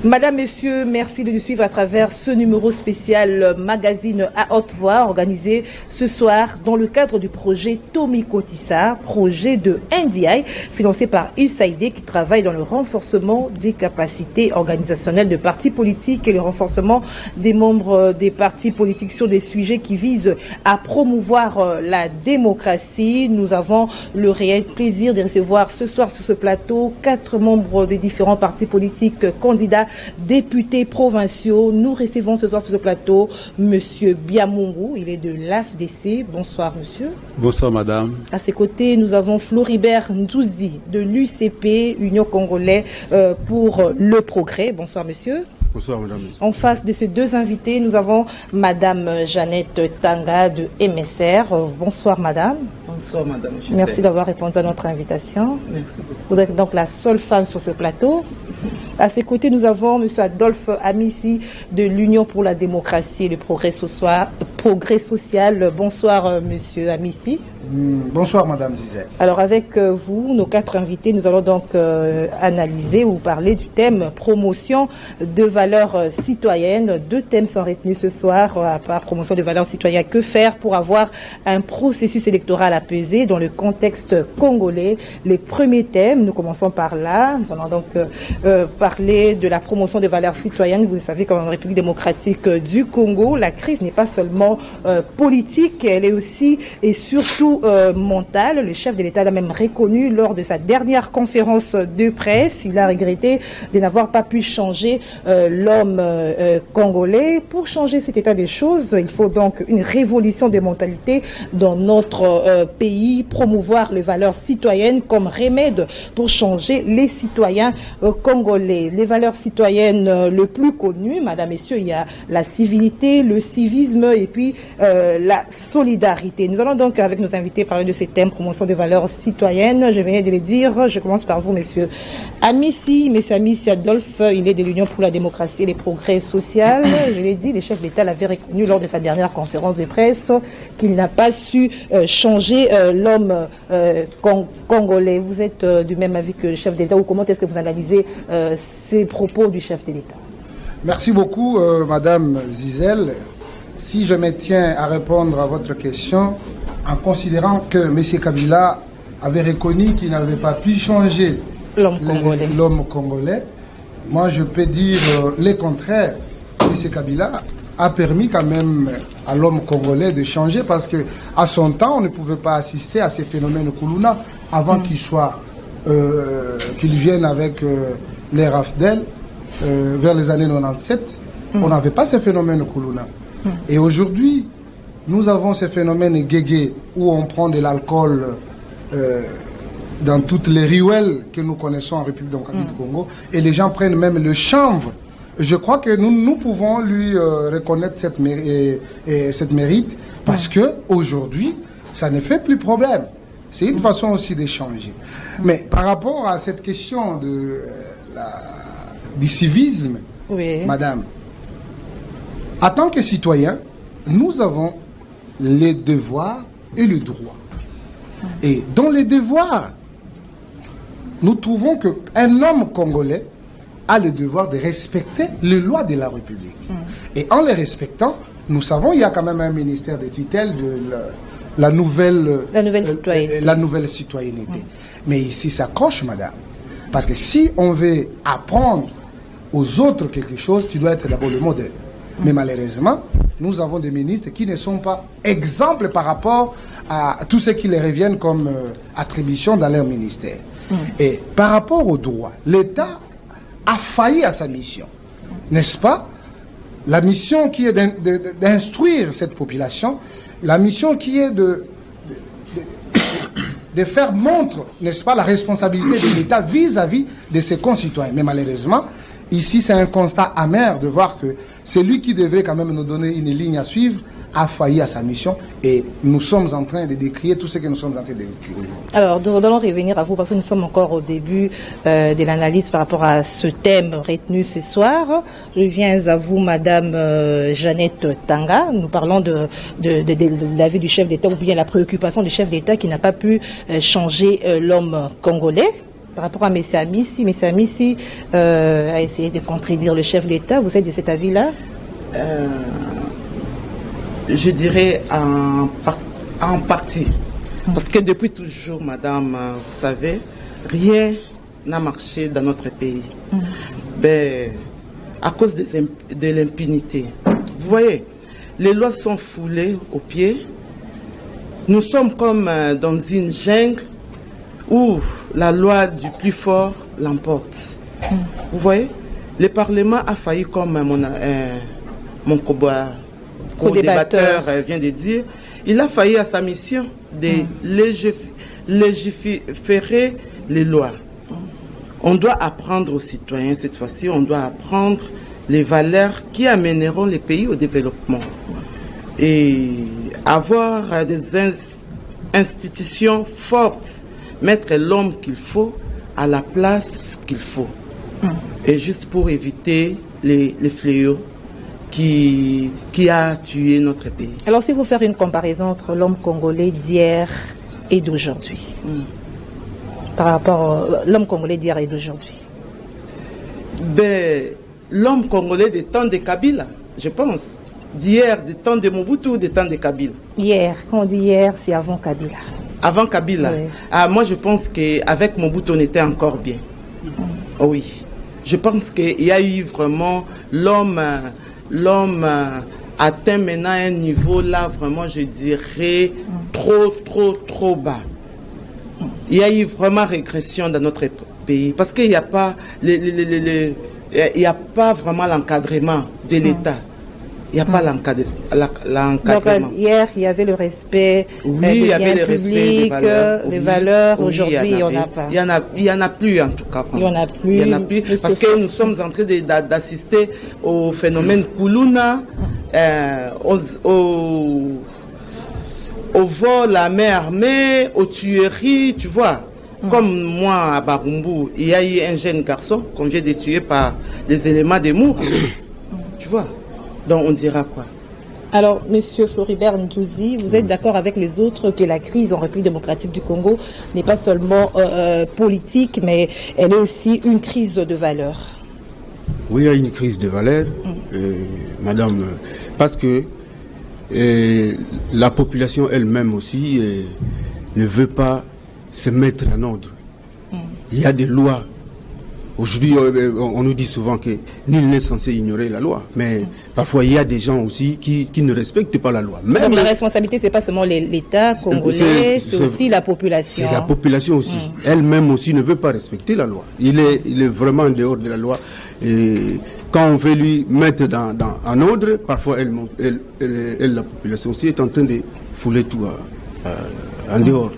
Madame, Monsieur, merci de nous suivre à travers ce numéro spécial magazine à haute voix organisé ce soir dans le cadre du projet Tommy Kotissa, projet de NDI financé par USAID qui travaille dans le renforcement des capacités organisationnelles de partis politiques et le renforcement des membres des partis politiques sur des sujets qui visent à promouvoir la démocratie. Nous avons le réel plaisir de recevoir ce soir sur ce plateau 4 membres des différents partis politiques candidats députés provinciaux. Nous recevons ce soir sur ce plateau Monsieur Biamungu, il est de l'AFDC. Bonsoir monsieur. Bonsoir madame. À ses côtés, nous avons Floribert Ndouzi de l'UCP, Union Congolais pour le progrès. Bonsoir monsieur. Bonsoir madame. En face de ces deux invités, nous avons madame Jeannette Tanga de MSR. Bonsoir madame. Bonsoir madame. Merci d'avoir répondu à notre invitation. Merci beaucoup. Vous êtes donc la seule femme sur ce plateau. À ses côtés, nous avons M. Adolphe Amissi de l'Union pour la démocratie et le progrès social. Bonsoir, M. Amissi. Bonsoir, Madame Zizel. Alors, avec vous, nos 4 invités, nous allons donc analyser ou parler du thème promotion de valeurs citoyennes. 2 thèmes sont retenus ce soir, à part promotion de valeurs citoyennes. Que faire pour avoir un processus électoral apaisé dans le contexte congolais? Les premiers thèmes, nous commençons par là. Nous allons donc parler de la promotion des valeurs citoyennes. Vous savez qu'en République démocratique du Congo, la crise n'est pas seulement politique, elle est aussi et surtout mentale. Le chef de l'État l'a même reconnu lors de sa dernière conférence de presse. Il a regretté de n'avoir pas pu changer l'homme congolais. Pour changer cet état des choses, il faut donc une révolution des mentalités dans notre pays, promouvoir les valeurs citoyennes comme remède pour changer les citoyens congolais. Les valeurs citoyennes le plus connues, madame, messieurs, il y a la civilité, le civisme et puis la solidarité. Nous allons donc avec nos invités parler de ces thèmes, promotion des valeurs citoyennes. Je venais de les dire, je commence par vous, monsieur Amissi. Monsieur Amissi Adolphe, il est de l'Union pour la démocratie et les progrès sociaux. Je l'ai dit, le chef d'État l'avait reconnu lors de sa dernière conférence de presse qu'il n'a pas su changer l'homme congolais. Vous êtes du même avis que le chef d'État ou comment est-ce que vous analysez ces propos du chef de l'État? Merci beaucoup, Madame Zizel. Si je me tiens à répondre à votre question, en considérant que M. Kabila avait reconnu qu'il n'avait pas pu changer l'homme congolais, moi je peux dire le contraire. M. Kabila a permis quand même à l'homme congolais de changer parce que à son temps, on ne pouvait pas assister à ces phénomènes Kuluna avant qu'il vienne avec les Rafdel vers les années 97. On n'avait pas ces phénomènes Kuluna. Et aujourd'hui, nous avons ces phénomènes guégués où on prend de l'alcool dans toutes les ruelles que nous connaissons en République démocratique du Congo et les gens prennent même le chanvre. Je crois que nous pouvons lui reconnaître cette mérite parce que aujourd'hui, ça ne fait plus problème. C'est une façon aussi d'échanger. Mais par rapport à cette question du civisme, oui. Madame, en tant que citoyen, nous avons les devoirs et le droit. Et dans les devoirs, nous trouvons qu'un homme congolais a le devoir de respecter les lois de la République. Et en les respectant, nous savons qu'il y a quand même un ministère de tutelle de la nouvelle citoyenneté. Mais ici, ça coche, madame. Parce que si on veut apprendre aux autres quelque chose, tu dois être d'abord le modèle. Mais malheureusement, nous avons des ministres qui ne sont pas exemples par rapport à tout ce qui les reviennent comme attribution dans leur ministère. Et par rapport au droit, l'État a failli à sa mission. N'est-ce pas? La mission qui est d'instruire cette population, la mission qui est de faire montre, n'est-ce pas, la responsabilité de l'État vis-à-vis de ses concitoyens. Mais malheureusement, ici, c'est un constat amer de voir que c'est lui qui devrait quand même nous donner une ligne à suivre, a failli à sa mission et nous sommes en train de décrier tout ce que nous sommes en train de décrire. Alors, nous allons revenir à vous parce que nous sommes encore au début de l'analyse par rapport à ce thème retenu ce soir. Je viens à vous, Madame Jeannette Tanga. Nous parlons de l'avis du chef d'État ou bien la préoccupation du chef d'État qui n'a pas pu changer l'homme congolais. par rapport à Messiah Amissi. Messiah Amissi a essayé de contredire le chef d'État. Vous êtes de cet avis-là? Je dirais en partie. Parce que depuis toujours, madame, vous savez, rien n'a marché dans notre pays. Ben, à cause de l'impunité. Vous voyez, les lois sont foulées aux pieds. Nous sommes comme dans une jungle où la loi du plus fort l'emporte. Vous voyez, le Parlement a failli, comme mon co-débatteur vient de dire, il a failli à sa mission de légiférer les lois. On doit apprendre aux citoyens, cette fois-ci, on doit apprendre les valeurs qui amèneront les pays au développement. Et avoir des institutions fortes, mettre l'homme qu'il faut à la place qu'il faut. Et juste pour éviter les fléaux qui a tué notre pays. Alors, s'il faut faire une comparaison entre l'homme congolais d'hier et d'aujourd'hui, par rapport à l'homme congolais d'hier et d'aujourd'hui. Ben, l'homme congolais des temps de Kabila, je pense. D'hier, des temps de Mobutu, des temps de Kabila. Hier, quand on dit hier, c'est avant Kabila. Avant Kabila. Oui. Moi, je pense qu'avec Mobutu, on était encore bien. Oh, oui. Je pense qu'il y a eu vraiment l'homme atteint maintenant un niveau là, vraiment, je dirais, trop bas. Il y a eu vraiment régression dans notre pays parce qu'il n'y a pas il n'y a pas vraiment l'encadrement de l'État. Il n'y a pas l'encadrement. Donc, hier, il y avait le respect il y avait le respect des valeurs. Aujourd'hui, il n'y en a pas. Il n'y en a plus, en tout cas. Il n'y en a plus. Il y en a plus parce que nous sommes en train d'assister au phénomène Kuluna, au vol à main armée, aux tueries, tu vois. Comme moi, à Barumbu, il y a eu un jeune garçon qu'on vient de tuer par des éléments d'amour. Tu vois. Donc on dira quoi? Alors, Monsieur Floribert Ndouzi, vous êtes d'accord avec les autres que la crise en République démocratique du Congo n'est pas seulement politique, mais elle est aussi une crise de valeurs? Oui, il y a une crise de valeurs, madame, parce que la population elle-même aussi ne veut pas se mettre en ordre. Il y a des lois. Aujourd'hui, on nous dit souvent que nul n'est censé ignorer la loi. Mais parfois, il y a des gens aussi qui ne respectent pas la loi. Même donc la responsabilité, ce n'est pas seulement l'État congolais, c'est aussi la population. C'est la population aussi. Elle-même aussi ne veut pas respecter la loi. Il est vraiment en dehors de la loi. Et quand on veut lui mettre en ordre, parfois, la population aussi est en train de fouler tout en dehors.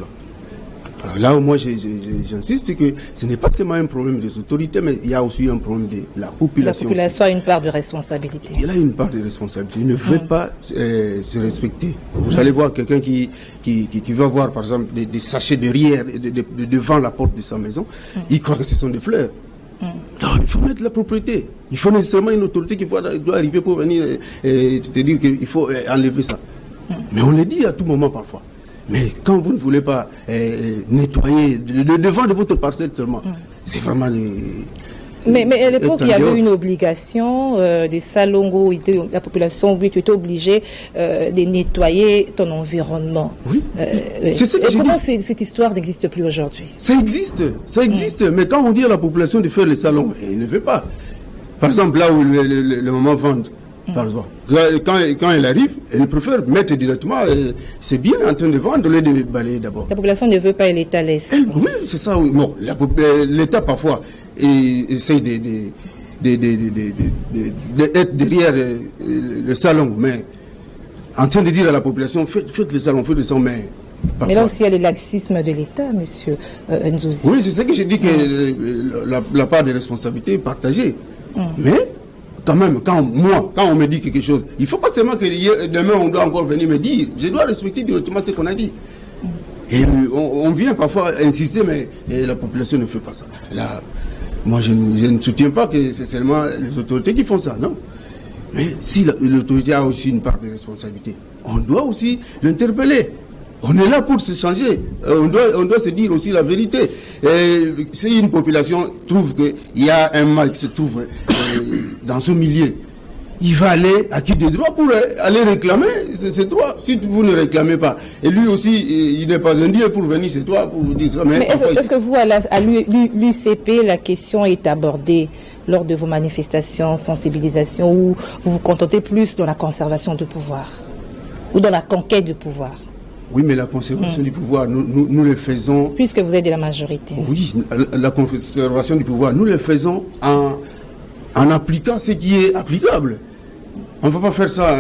Là où moi j'insiste que ce n'est pas seulement un problème des autorités, mais il y a aussi un problème de la population. La population a une part de responsabilité. Il a une part de responsabilité. Il ne veut pas se respecter. Vous allez voir quelqu'un qui va voir par exemple des sachets de riz devant la porte de sa maison. Il croit que ce sont des fleurs. Non, il faut mettre la propriété. Il faut nécessairement une autorité qui doit arriver pour venir te dire qu'il faut enlever ça. Mais on le dit à tout moment parfois. Mais quand vous ne voulez pas nettoyer le devant de votre parcelle seulement, c'est vraiment... Mais à l'époque, il y avait une obligation des Salongo, la population, oui, tu étais obligé de nettoyer ton environnement. Oui, c'est ce que j'ai dit. Comment cette histoire n'existe plus aujourd'hui? Ça existe. Mais quand on dit à la population de faire les salons, elle ne veut pas. Par exemple, là où le moment vend, par exemple. Quand elle arrive, elle préfère mettre directement, c'est bien en train de vendre, au lieu de balayer d'abord. La population ne veut pas et l'État laisse. Oui, c'est ça. Oui. Bon, l'État parfois essaye d'être derrière le salon, mais en train de dire à la population, faites les salons, mais... Parfois. Mais là aussi, il y a le laxisme de l'État, monsieur Ndouzi. Oui, c'est ça que j'ai dit, que la part des responsabilités est partagée. Mais... Quand même, quand on me dit quelque chose, il ne faut pas seulement que demain on doit encore venir me dire. Je dois respecter directement ce qu'on a dit. Et on vient parfois insister, mais la population ne fait pas ça. Là, moi, je ne soutiens pas que c'est seulement les autorités qui font ça, non. Mais si l'autorité a aussi une part de responsabilité, on doit aussi l'interpeller. On est là pour se changer. On doit se dire aussi la vérité. Et si une population trouve qu'il y a un mal qui se trouve dans ce milieu, il va aller à qui des droits pour aller réclamer ses droits. Si vous ne réclamez pas, et lui aussi, il n'est pas un dieu pour venir chez toi pour vous dire ça. Mais est-ce que vous, à l'UCP, la question est abordée lors de vos manifestations, sensibilisations, ou vous vous contentez plus dans la conservation du pouvoir ou dans la conquête du pouvoir? Oui, mais la conservation du pouvoir, nous le faisons... Puisque vous êtes de la majorité. Oui, la conservation du pouvoir, nous le faisons en appliquant ce qui est applicable. On ne va pas faire ça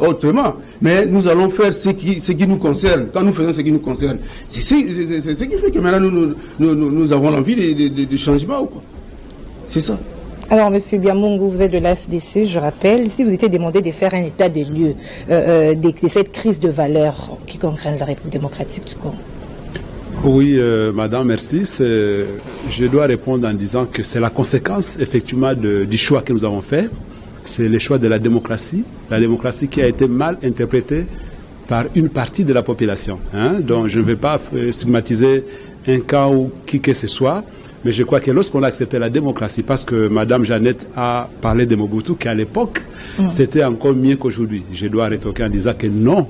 autrement, mais nous allons faire ce qui nous concerne. Quand nous faisons ce qui nous concerne, c'est ce qui fait que maintenant nous avons l'envie de changement ou quoi. C'est ça. Alors, M. Biamungu, vous êtes de l'AFDC, je rappelle, si vous étiez demandé de faire un état des lieux de cette crise de valeurs qui contraint la République démocratique du Congo. Oui, madame, merci. Je dois répondre en disant que c'est la conséquence, effectivement, du choix que nous avons fait. C'est le choix de la démocratie qui a été mal interprétée par une partie de la population. Donc, je ne vais pas stigmatiser un camp ou qui que ce soit. Mais je crois que lorsqu'on a accepté la démocratie, parce que Mme Jeannette a parlé de Mobutu, qu'à l'époque, c'était encore mieux qu'aujourd'hui. Je dois rétorquer en disant que non,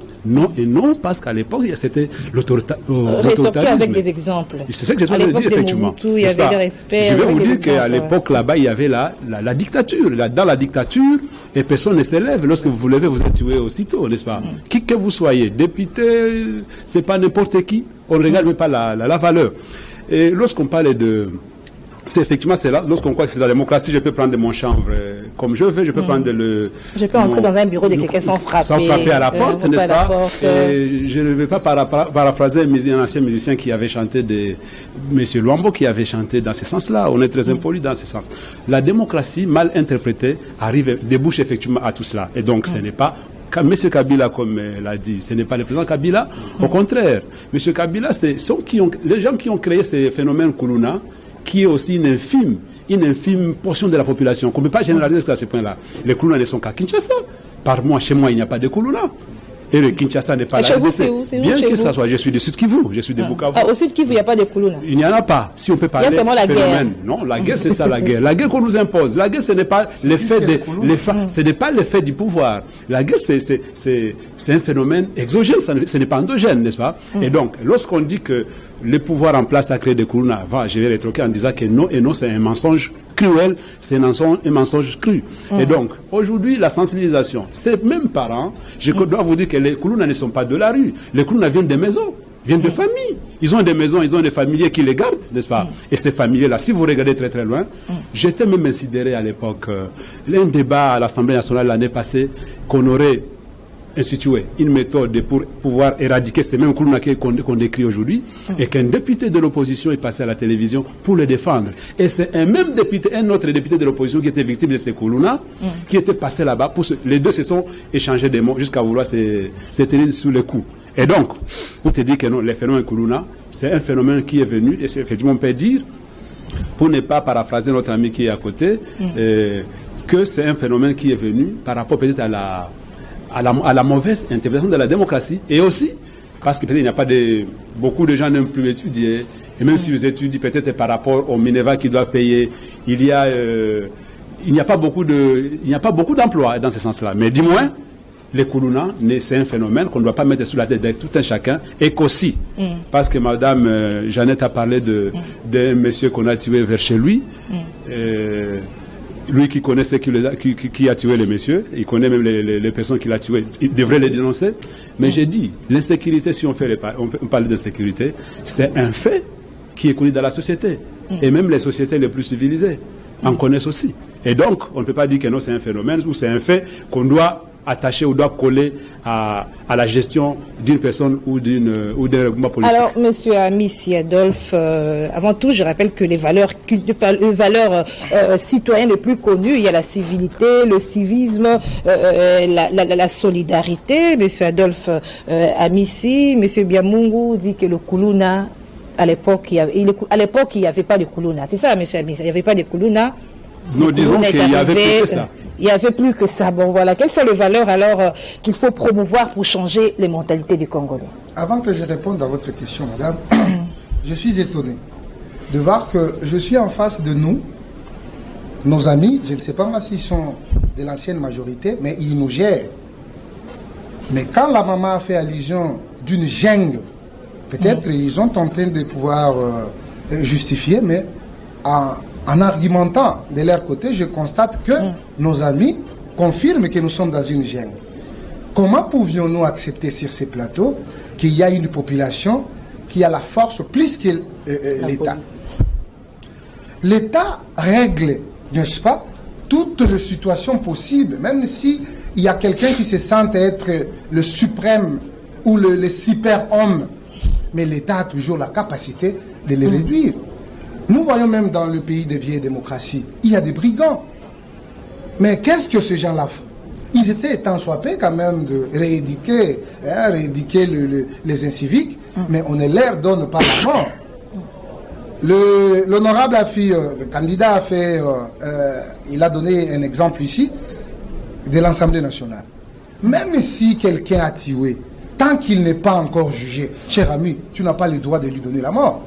parce qu'à l'époque, c'était l'autoritarisme. Rétorquer avec des exemples. C'est ça que je veux dire, effectivement. Mobutu, il y avait des respects. Je vais vous dire qu'à l'époque, là-bas, il y avait la dictature. Dans la dictature, et personne ne s'élève. Lorsque vous vous levez, vous êtes tué aussitôt, n'est-ce pas? Qui que vous soyez, député, c'est pas n'importe qui. On ne regarde même pas la valeur. Et lorsqu'on parle de... C'est effectivement, c'est là, lorsqu'on croit que c'est la démocratie, je peux prendre mon chanvre comme je veux, je peux prendre le... Je peux entrer dans un bureau de quelqu'un sans frapper. Sans frapper à la porte, n'est-ce pas? Je ne vais pas paraphraser un ancien musicien qui avait chanté, M. Luambo, qui avait chanté dans ce sens-là. On est très impoli dans ce sens. La démocratie, mal interprétée, débouche effectivement à tout cela. Et donc, ce n'est pas... M. Kabila, comme l'a dit, ce n'est pas le président Kabila. Au contraire, M. Kabila, les gens qui ont créé ce phénomène Kuluna, qui est aussi une infime portion de la population, qu'on ne peut pas généraliser à ce point-là. Les Kuluna ne sont qu'à Kinshasa. Chez moi, il n'y a pas de Kuluna. Et le Kinshasa n'est pas là. Bien que ça soit, je suis de Sud Kivu, je suis de Bukavu. Au Sud Kivu, il n'y a pas de Kuluna. Il n'y en a pas. Si on peut parler. Il y a seulement la guerre. Non, la guerre, c'est ça la guerre. La guerre qu'on nous impose. La guerre, ce n'est pas ce n'est pas l'effet du pouvoir. La guerre, c'est un phénomène exogène, ce n'est pas endogène, n'est-ce pas? Et donc, lorsqu'on dit que le pouvoir en place a créé des Kuluna, je vais rétroquer en disant que non, et non, c'est un mensonge cruel, c'est un mensonge cru. Et donc, aujourd'hui, la sensibilisation, ces mêmes parents, je dois vous dire que les Kuluna ne sont pas de la rue. Les Kuluna viennent des maisons, viennent de familles. Ils ont des maisons, ils ont des familiers qui les gardent, n'est-ce pas? Et ces familiers-là, si vous regardez très très loin, j'étais même insidéré à l'époque. Un débat à l'Assemblée nationale l'année passée qu'on aurait institué une méthode pour pouvoir éradiquer ces mêmes Kuluna qu'on décrit aujourd'hui, et qu'un député de l'opposition est passé à la télévision pour les défendre. Et c'est un autre député de l'opposition qui était victime de ces Kuluna, qui était passé là-bas. Les deux se sont échangés des mots jusqu'à vouloir se tenir sous le coup. Et donc, pour te dire que non, les phénomènes Kuluna, c'est un phénomène qui est venu, et c'est effectivement, on peut dire, pour ne pas paraphraser notre ami qui est à côté, que c'est un phénomène qui est venu par rapport peut-être à la mauvaise interprétation de la démocratie, et aussi parce que peut-être il n'y a pas beaucoup de gens n'aiment plus étudier, et même si vous étudiez peut-être par rapport aux Minerva qui doivent payer, il n'y a pas beaucoup d'emplois dans ce sens-là. Mais du moins, les Kuluna, c'est un phénomène qu'on ne doit pas mettre sous la tête de tout un chacun, et qu'aussi, parce que Mme Jeannette a parlé d'un monsieur qu'on a tué vers chez lui, lui qui connaissait qui a tué les messieurs, il connaît même les personnes qui l'ont tué, il devrait les dénoncer. Mais j'ai dit, l'insécurité, si on parle d'insécurité, c'est un fait qui est connu dans la société. Et même les sociétés les plus civilisées en connaissent aussi. Et donc, on ne peut pas dire que non, c'est un phénomène ou c'est un fait qu'on doit attaché ou doit coller à la gestion d'une personne ou d'un regroupement politique. Alors, M. Amissi Adolphe, avant tout, je rappelle que les valeurs citoyennes les plus connues, il y a la civilité, le civisme, la solidarité. M. Adolphe Amissi, M. Biamungu dit que le Kuluna, à l'époque, il n'y avait pas de Kuluna. C'est ça, M. Amissi, il n'y avait pas de Kuluna. Nous disons qu'il y avait que ça. Il n'y avait plus que ça. Bon, voilà. Quelles sont les valeurs alors qu'il faut promouvoir pour changer les mentalités des Congolais? Avant que je réponde à votre question, madame, je suis étonné de voir que je suis en face de nous, nos amis, je ne sais pas s'ils sont de l'ancienne majorité, mais ils nous gèrent. Mais quand la maman a fait allusion d'une jungle, peut-être ils ont tenté de pouvoir justifier, mais en argumentant de leur côté, je constate que nos amis confirment que nous sommes dans une jungle. Comment pouvions-nous accepter sur ces plateaux qu'il y a une population qui a la force plus que l'État? L'État règle, n'est-ce pas, toutes les situations possibles, même si il y a quelqu'un qui se sent être le suprême ou le super-homme, mais l'État a toujours la capacité de les réduire. Nous voyons même dans le pays des vieilles démocraties, il y a des brigands. Mais qu'est-ce que ces gens-là font? Ils essaient tant soit peu quand même de rééduquer les inciviques, mais on ne leur donne pas la mort. L'honorable a fait, le candidat a fait, il a donné un exemple ici de l'Assemblée nationale. Même si quelqu'un a tué, tant qu'il n'est pas encore jugé, cher ami, tu n'as pas le droit de lui donner la mort.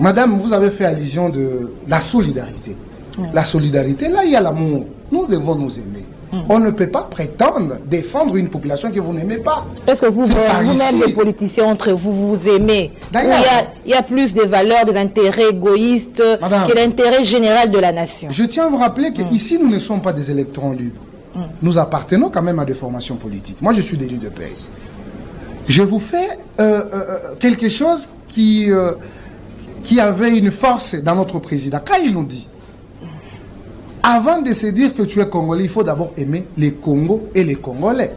Madame, vous avez fait allusion de la solidarité. La solidarité, là, il y a l'amour. Nous devons nous aimer. On ne peut pas prétendre défendre une population que vous n'aimez pas. Est-ce que vous-même, les politiciens, entre vous, vous aimez? Il y a plus de valeurs, des intérêts égoïstes que l'intérêt général de la nation. Je tiens à vous rappeler qu'ici, nous ne sommes pas des électrons libres. Nous appartenons quand même à des formations politiques. Moi, je suis d'élu de PS. Je vous fais quelque chose qui avait une force dans notre président. Quand il nous dit, avant de se dire que tu es Congolais, il faut d'abord aimer les Congos et les Congolais.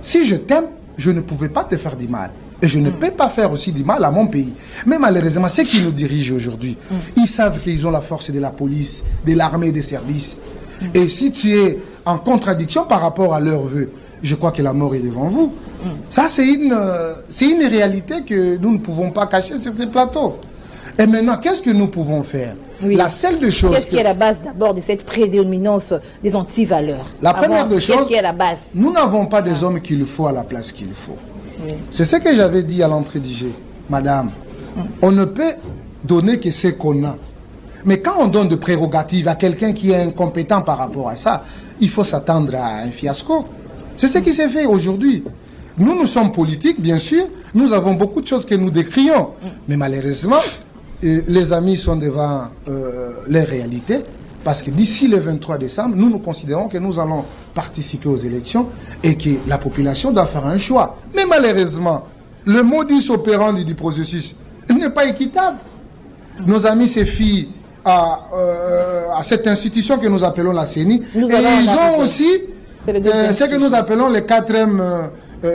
Si je t'aime, je ne pouvais pas te faire du mal. Et je ne peux pas faire aussi du mal à mon pays. Mais malheureusement, ceux qui nous dirigent aujourd'hui, ils savent qu'ils ont la force de la police, de l'armée, des services. Et si tu es en contradiction par rapport à leurs vœux, je crois que la mort est devant vous. Ça, c'est une réalité que nous ne pouvons pas cacher sur ces plateaux. Et maintenant, qu'est-ce que nous pouvons faire? La seule des choses... Qu'est-ce qui est la base d'abord de cette prédominance des antivaleurs? La première des choses, qu'est-ce qui est la base? Nous n'avons pas des hommes qu'il faut à la place qu'il faut. C'est ce que j'avais dit à l'entrée du jeu. Madame, on ne peut donner que ce qu'on a. Mais quand on donne de prérogatives à quelqu'un qui est incompétent par rapport à ça, il faut s'attendre à un fiasco. C'est ce qui s'est fait aujourd'hui. Nous sommes politiques, bien sûr. Nous avons beaucoup de choses que nous décrions. Mais malheureusement, les amis sont devant les réalités. Parce que d'ici le 23 décembre, nous considérons que nous allons participer aux élections et que la population doit faire un choix. Mais malheureusement, le modus operandi du processus n'est pas équitable. Nos amis se fient à cette institution que nous appelons la CENI. Et ils ont aussi ce que nous appelons le quatrième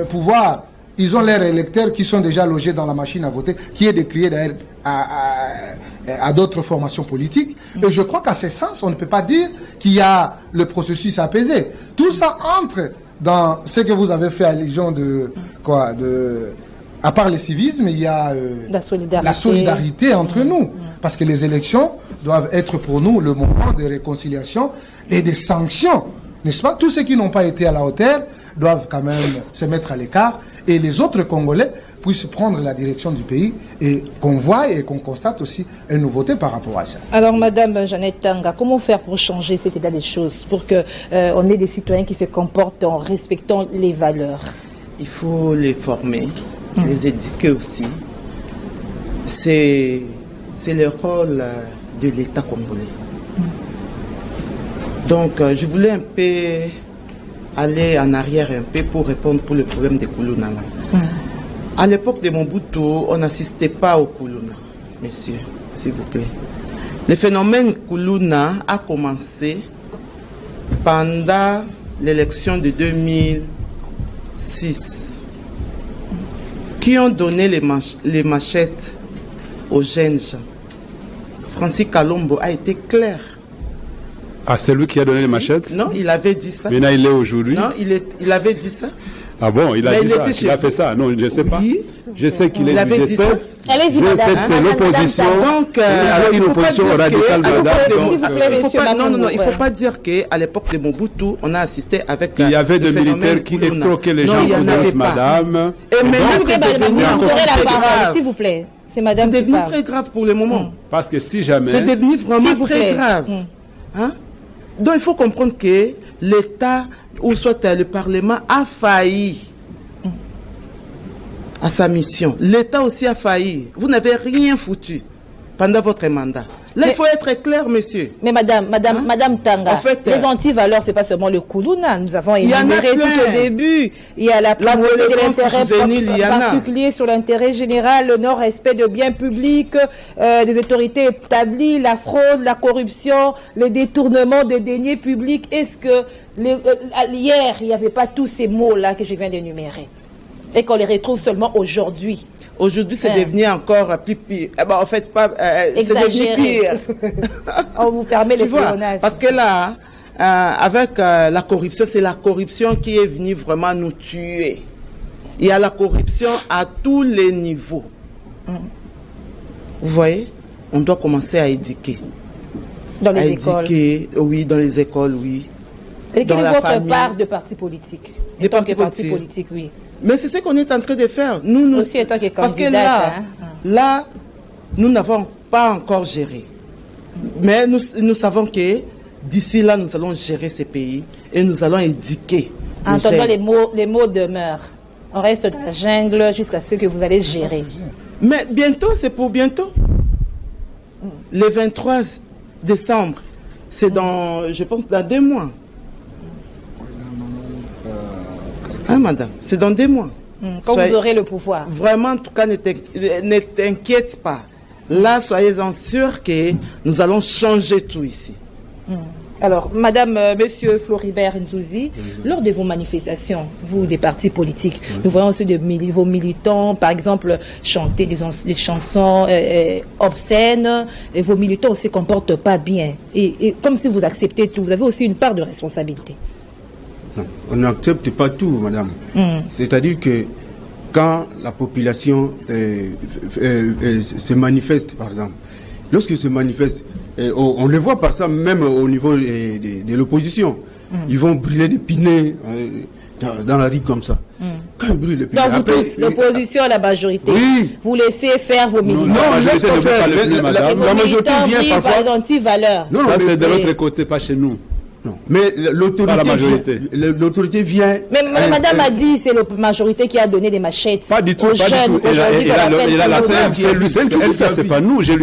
pouvoir. Ils ont leurs électeurs qui sont déjà logés dans la machine à voter, qui est décrié d'ailleurs à d'autres formations politiques. Et je crois qu'à ce sens, on ne peut pas dire qu'il y a le processus apaisé. Tout ça entre dans ce que vous avez fait allusion à part le civisme, il y a la solidarité entre nous. Parce que les élections doivent être pour nous le moment de réconciliation et de sanctions. N'est-ce pas? Tous ceux qui n'ont pas été à la hauteur doivent quand même se mettre à l'écart et les autres Congolais puissent prendre la direction du pays et qu'on voit et qu'on constate aussi une nouveauté par rapport à ça. Alors, Madame Jeannette Tanga, comment faire pour changer cet état des choses, pour qu'on ait des citoyens qui se comportent en respectant les valeurs? Il faut les former, les éduquer aussi. C'est le rôle de l'État congolais. Donc, je voulais un peu aller en arrière un peu pour répondre pour le problème des Kuluna. À l'époque de Mobutu, on n'assistait pas au Kuluna, monsieur, s'il vous plaît. Le phénomène Kuluna a commencé pendant l'élection de 2006, qui ont donné les machettes aux jeunes gens. Francis Kalombo a été clair. Ah, c'est lui qui a donné les machettes? Non, il avait dit ça. Maintenant, il est aujourd'hui. Non, il avait dit ça. Ah bon, il a Mais dit il ça, était il chez a fait vous. ça. Non, je ne sais pas. Oui. Je sais qu'il est Il du avait dit ça. G7. Allez-y, G7, madame. c'est l'opposition. Donc, une il faut pas opposition dire radicale, que- madame. s'il Donc, vous plaît, il faut monsieur pas, non, Mamoudou, il ne faut pas dire qu'à l'époque de Mobutu, on a assisté avec. il y avait des le phénomène militaires qui Koulouna. extorquaient les Non, gens il y en pour avait d'autres, pas. madame. Et maintenant, S'il vous c'est plaît, madame, devenu vous aurez très la parole, grave. s'il vous plaît. C'est C'est madame qui devenu parle. très grave pour le moment. Parce que si jamais... C'est devenu vraiment S'il vous très plaît. grave. Hein? Donc il faut comprendre que l'État, ou soit le Parlement, a failli à sa mission. L'État aussi a failli. Vous n'avez rien foutu pendant votre mandat. Là, il faut être clair, monsieur. Mais madame Tanga, En fait, les antivaleurs, c'est pas seulement le Koulouna. Nous avons il y en a énuméré tout plein. au début. Il y a la primauté de délinquance l'intérêt juvénile, il y en a. particulier sur l'intérêt général, le non-respect de biens publics, des autorités établies, la fraude, la corruption, les détournements de deniers publics. Est-ce que hier, il n'y avait pas tous ces mots-là que je viens d'énumérer et qu'on les retrouve seulement aujourd'hui? Aujourd'hui, c'est devenu encore plus pire. Eh ben, en fait, pas, c'est devenu Exagéré. pire. On vous permet Tu le vois, pléonasme. parce que là, avec la corruption, c'est la corruption qui est venue vraiment nous tuer. Il y a la corruption à tous les niveaux. Vous voyez, on doit commencer à éduquer. Dans les À écoles. éduquer, oui, dans les écoles, oui. Et quelle dans est la votre famille. part de parti politique? Des En tant que partis parti politiques. politique, oui. Mais c'est ce qu'on est en train de faire. Nous, Aussi en tant que parce que candidate, là, hein. là, nous n'avons pas encore géré. Mais nous savons que d'ici là, nous allons gérer ces pays et nous allons éduquer. En les entendant jeunes. les mots demeurent. On reste dans la jungle jusqu'à ce que vous allez gérer. Mais bientôt, c'est pour bientôt. Le 23 décembre, c'est dans, je pense, dans 2 mois. Hein, madame, c'est dans 2 mois. Quand Soyez- vous aurez le pouvoir. Vraiment, en tout cas, ne t'inquiète pas. Là, soyez-en sûrs que nous allons changer tout ici. Alors, madame, monsieur Floribert Nzouzi, lors de vos manifestations, vous, des partis politiques, nous voyons aussi vos militants, par exemple, chanter des chansons obscènes, et vos militants aussi ne se comportent pas bien. Et comme si vous acceptez tout, vous avez aussi une part de responsabilité. Non, on n'accepte pas tout, madame. C'est-à-dire que quand la population se manifeste, par exemple, lorsqu'ils se manifestent, on le voit par ça même au niveau de l'opposition. Ils vont brûler des pinets dans la rue comme ça. Quand ils brûlent les pinets... Donc vous après, tous, l'opposition à la majorité, Oui. vous laissez faire vos militants. non, la majorité laisse pas ne veut faire. pas le plus, madame. Et vos La majorité militants vient vivent parfois... par anti-valeurs. Non, Ça, mais- c'est de mais- l'autre côté, pas chez nous. Non. Mais Pas la l'autorité majorité. l'autorité vient... Mais madame a dit c'est la majorité qui a donné des machettes Pas du tout, aux pas jeunes. du tout. Aujourd'hui, qu'on appelle Il a la terroristes. c'est lui, c'est elle qui dit ça, c'est pas nous. C'est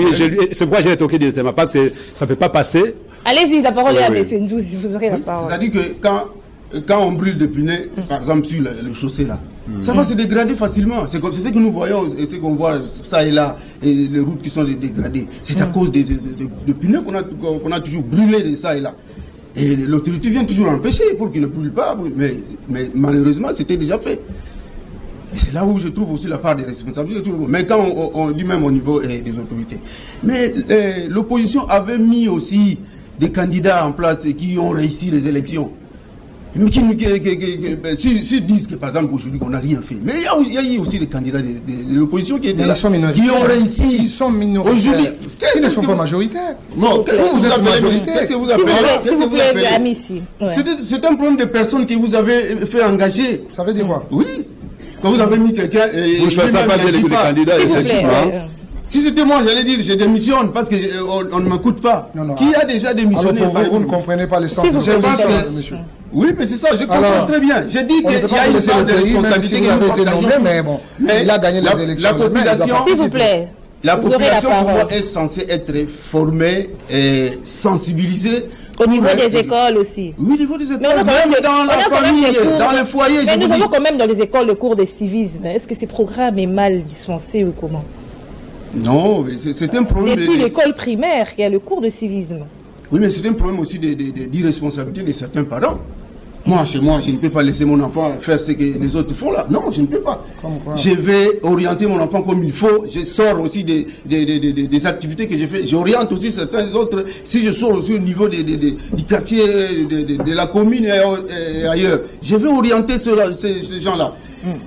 pourquoi j'ai toqué directement, parce que ça ne peut pas passer. Allez-y, la parole est à Oui, oui. monsieur Nzouzi, vous aurez la parole. C'est-à-dire que quand on brûle des pinets, par exemple sur le chaussée là, ça va se dégrader facilement. C'est ce que nous voyons, et ce qu'on voit ça et là, et les routes qui sont dégradées. C'est à cause des pinets qu'on a toujours brûlé de ça et là. Et l'autorité vient toujours empêcher pour qu'ils ne brûlent pas, mais malheureusement c'était déjà fait. Et c'est là où je trouve aussi la part des responsabilités de tout le monde. Mais quand on dit même au niveau des autorités. Mais l'opposition avait mis aussi des candidats en place et qui ont réussi les élections. Mais s'ils disent que par exemple aujourd'hui on n'a rien fait. Mais il y a eu aussi des candidats de l'opposition qui étaient Mais là, ils sont qui minoritaires. ont réussi. Ils sont minoritaires. Aujourd'hui, Ils ne qu'est-ce sont que pas vous- majoritaires. Non, qu'est-ce que vous Vous êtes appelez majorité. Qu'est-ce que vous S'il vous appelez plaît, Qu'est-ce s'il que vous vous plaît, appelez Amici. Ouais. C'est un problème de personnes que vous avez fait engager. Ça veut dire quoi? Oui. Quand vous avez mis quelqu'un et Vous ne choisissez lui-même pas bien n'agit les pas. candidats, S'il vous plaît. effectivement. Si c'était moi, j'allais dire je démissionne parce que on ne m'écoute pas. Non, non. Qui a déjà Alors démissionné pour vous, vous ne parlez-vous comprenez pas le sens Si vous de Je pense l'opposition, que- monsieur. Oui, mais c'est ça, je comprends Alors, très bien. J'ai dit On ne qu'il peut y a pas vous une laisser part le de pays, même si responsabilité vous que avez nous été partageons nommé, tous. mais bon, il a gagné les élections. La population, S'il vous plaît, la vous aurez la population pour moi parole. est censée être formée et sensibilisée. Au niveau pour des être- écoles aussi. Oui, au niveau des écoles. Mais on a quand Même même dans on la a quand même famille, des cours- dans les foyers, Mais je nous vous dis. avons quand même dans les écoles le cours de civisme. Est-ce que ces programmes est mal dispensé ou comment? Non, mais c'est un problème. Depuis l'école primaire, il y a le cours de civisme. Oui, mais c'est un problème aussi d'irresponsabilité de certains parents. Moi, chez moi, je ne peux pas laisser mon enfant faire ce que les autres font là. Non, je ne peux pas. Je vais orienter mon enfant comme il faut. Je sors aussi des activités que je fais. J'oriente aussi certains autres. Si je sors aussi au niveau du quartier, de la commune et ailleurs, je vais orienter ces gens-là.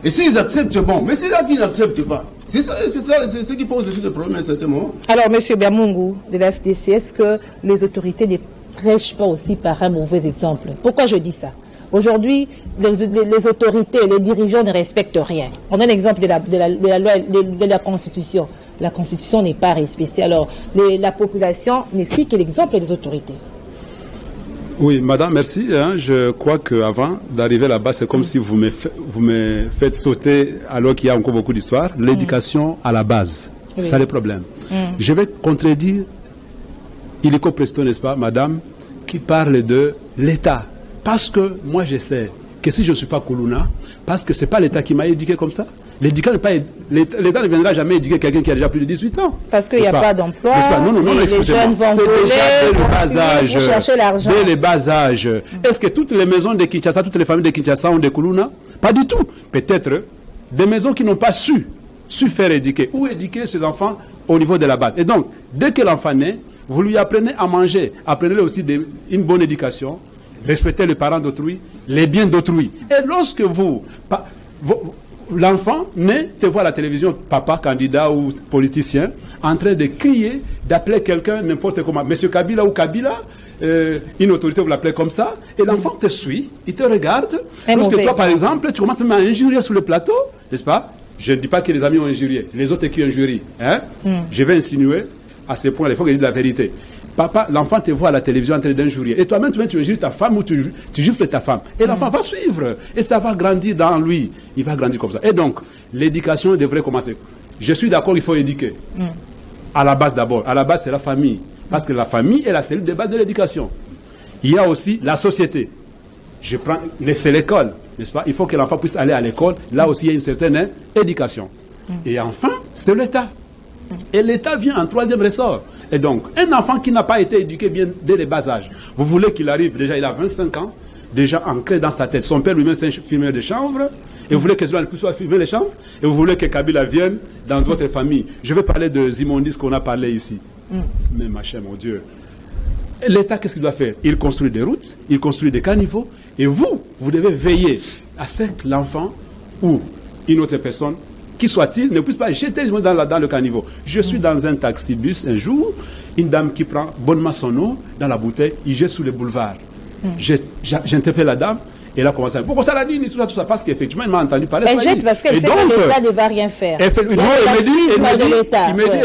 Et s'ils acceptent, c'est bon. Mais c'est là qu'ils n'acceptent pas. C'est ce qui pose aussi le problème à un certain moment. Alors, M. Biamungu de la FDC, est-ce que les autorités ne prêchent pas aussi par un mauvais exemple? Pourquoi je dis ça? Aujourd'hui, les autorités, les dirigeants ne respectent rien. On a l'exemple de la loi, de la Constitution. La Constitution n'est pas respectée. Alors, la population ne suit que l'exemple des autorités. Oui, madame, merci. Je crois qu'avant d'arriver là-bas, c'est comme si vous me faites sauter alors qu'il y a encore beaucoup d'histoires. L'éducation à la base, c'est ça le problème. Je vais contredire illico presto, n'est-ce pas, madame, qui parle de l'État. Parce que moi, je sais que si je ne suis pas Kuluna, parce que ce n'est pas l'État qui m'a éduqué comme ça. L'État ne viendra jamais éduquer quelqu'un qui a déjà plus de 18 ans. Parce qu'il n'y a pas d'emploi. Non, excusez-moi. C'est déjà dès le bas âge. Chercher l'argent. Dès le bas âge. Est-ce que toutes les maisons de Kinshasa, toutes les familles de Kinshasa ont des Kuluna? Pas du tout. Peut-être des maisons qui n'ont pas su faire éduquer ou éduquer ses enfants au niveau de la base. Et donc, dès que l'enfant naît, vous lui apprenez à manger, apprenez-le aussi une bonne éducation, respecter les parents d'autrui, les biens d'autrui. Et lorsque l'enfant naît, te voit à la télévision, papa, candidat ou politicien, en train de crier, d'appeler quelqu'un n'importe comment, Monsieur Kabila ou Kabila, une autorité, vous l'appelez comme ça, et l'enfant te suit, il te regarde. Lorsque toi, par exemple, tu commences à injurier sur le plateau, n'est-ce pas? Je ne dis pas que les amis ont injurié, les autres qui injurient. Je vais insinuer, à ce point, il faut que je dise la vérité. Papa, l'enfant te voit à la télévision en train d'injurier. Et toi-même, tu injures ta femme ou tu gifles ta femme. Et l'enfant va suivre. Et ça va grandir dans lui. Il va grandir comme ça. Et donc, l'éducation devrait commencer. Je suis d'accord, il faut éduquer. À la base d'abord. À la base, c'est la famille. Parce que la famille est la cellule de base de l'éducation. Il y a aussi la société. C'est l'école, n'est-ce pas? Il faut que l'enfant puisse aller à l'école. Là aussi, il y a une certaine éducation. Et enfin, c'est l'État. Et l'État vient en troisième ressort. Et donc, un enfant qui n'a pas été éduqué bien dès le bas âge, vous voulez qu'il arrive, déjà il a 25 ans, déjà ancré dans sa tête. Son père lui-même c'est un fumeur de chanvre, et vous voulez que cela puisse fumer les chambres, et vous voulez que Kabila vienne dans votre famille. Je vais parler de Zimondis qu'on a parlé ici. Mais ma chère, mon Dieu, l'État, qu'est-ce qu'il doit faire? Il construit des routes, il construit des caniveaux, et vous devez veiller à ce que l'enfant ou une autre personne, qui soit-il, ne puisse pas jeter dans le caniveau. Je suis dans un taxi-bus un jour, une dame qui prend bonnement son eau dans la bouteille, il jette sous le boulevard. J'interpelle la dame, et elle a commencé à dire, pourquoi ça l'a dit, tout ça, parce qu'effectivement, elle m'a entendu parler. Elle jette parce qu'elle sait que l'État ne va rien faire. Elle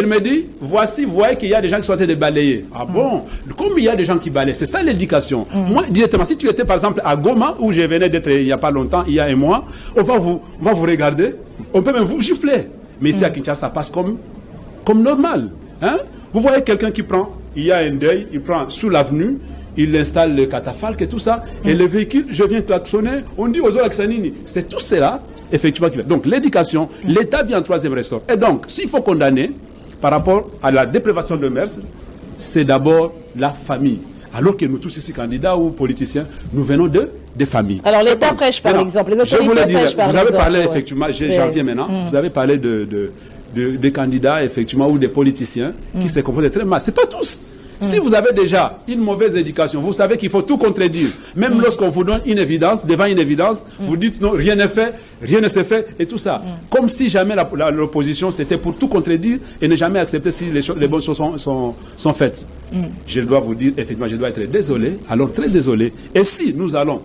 me dit, voici, vous voyez qu'il y a des gens qui sont en train de balayer. Ah bon? Comme il y a des gens qui balayent, c'est ça l'éducation. Moi, directement, si tu étais par exemple à Goma, où je venais d'être il n'y a pas longtemps, il y a un mois, on va vous regarder, on peut même vous gifler. Mais ici à Kinshasa, ça passe comme normal. Vous voyez quelqu'un qui prend, il y a un deuil, il prend sous l'avenue, il installe le catafalque et tout ça, et le véhicule, je viens klaxonner, on dit aux Olaxanini. C'est tout cela, effectivement, qui fait. Donc l'éducation, l'État vient en troisième ressort. Et donc, s'il faut condamner par rapport à la déprévation de mœurs, c'est d'abord la famille. Alors que nous tous ici, candidats ou politiciens, nous venons des familles. Alors l'État prêche par exemple, les autorités prêchent par exemple. Vous avez parlé, effectivement, j'en viens maintenant, vous avez parlé de candidats, effectivement, ou des politiciens qui se comportent très mal. Ce n'est pas tous. Si vous avez déjà une mauvaise éducation, vous savez qu'il faut tout contredire. Même lorsqu'on vous donne une évidence, devant une évidence, vous dites non, rien n'est fait, rien ne s'est fait, et tout ça. Comme si jamais l'opposition, c'était pour tout contredire et ne jamais accepter si les bonnes choses sont faites. Je dois vous dire, effectivement, je dois être désolé, alors très désolé. Et si nous allons